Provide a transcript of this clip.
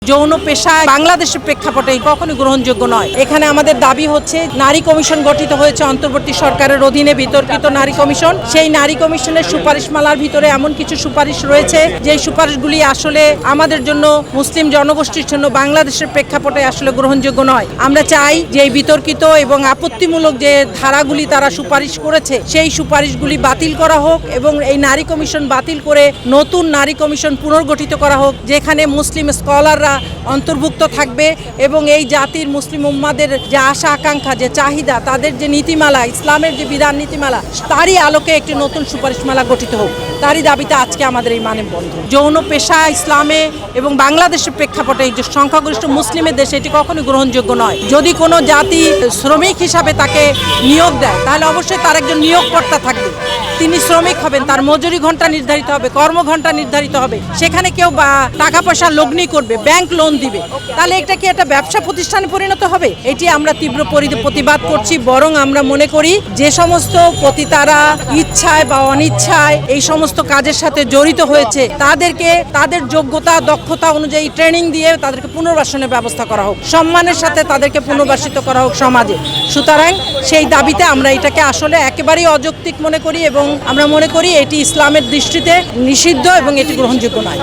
যৌন পেশা বাংলাদেশের প্রেক্ষাপটে কখনোই গ্রহণযোগ্য নয়। এখানে আমাদের দাবি হচ্ছে নারী কমিশন গঠিত হয়েছে অন্তর্বর্তী সরকারের অধীনে বিতর্কিত নারী কমিশন। সেই নারী কমিশনের সুপারিশমালার ভিতরে এমন কিছু সুপারিশ রয়েছে যে সুপারিশগুলি আসলে আমাদের জন্য মুসলিম জনগোষ্ঠীর জন্য বাংলাদেশের প্রেক্ষাপটে আসলে গ্রহণযোগ্য নয়। আমরা চাই যে এই বিতর্কিত এবং আপত্তিমূলক যে ধারাগুলি তারা সুপারিশ করেছে সেই সুপারিশগুলি বাতিল করা হোক এবং এই নারী কমিশন বাতিল করে নতুন নারী কমিশন পুনর্গঠিত করা হোক, যেখানে মুসলিম স্কলাররা অন্তর্ভুক্ত থাকবে এবং এই জাতির মুসলিম উম্মাদের যে আশা আকাঙ্ক্ষা, যে চাহিদা, তাদের যে নীতিমালা, ইসলামের যে বিধান নীতিমালা, তারই আলোকে একটি নতুন সুপারিশমালা গঠিত হোক। তারই দাবিতে আজকে আমাদের এই মানববন্ধন। যৌন পেশা ইসলামে এবং বাংলাদেশের প্রেক্ষাপটে যে সংখ্যাগরিষ্ঠ মুসলিমের দেশে এটি কখনোই গ্রহণযোগ্য নয়। যদি কোনো জাতি শ্রমিক হিসাবে তাকে নিয়োগ দেয় তাহলে অবশ্যই তার একজন নিয়োগকর্তা থাকবে, তিনি শ্রমিক হবেন, তার মজুরি ঘন্টা নির্ধারিত হবে, কর্মঘণ্টা নির্ধারিত হবে। সেখানে কেউ টাকা পয়সা লগ্নি করবে, ব্যাংক লোন দিবে, তাহলে এটা কি একটা ব্যবসা প্রতিষ্ঠানে পরিণত হবে? এটি আমরা তীব্র প্রতিবাদ করছি। বরং আমরা মনে করি যে সমস্ত পতিতারা ইচ্ছায় বা অনিচ্ছায় এই সমস্ত কাজের সাথে জড়িত হয়েছে তাদেরকে তাদের যোগ্যতা দক্ষতা অনুযায়ী ট্রেনিং দিয়ে তাদেরকে পুনর্বাসনের ব্যবস্থা করা হোক, সম্মানের সাথে তাদেরকে পুনর্বাসিত করা হোক সমাজে। সুতরাং সেই দাবিতে আমরা এটাকে আসলে একেবারেই অযৌক্তিক মনে করি এবং আমরা মনে করি এটি ইসলামের দৃষ্টিতে নিষিদ্ধ এবং এটি গ্রহণযোগ্য নয়।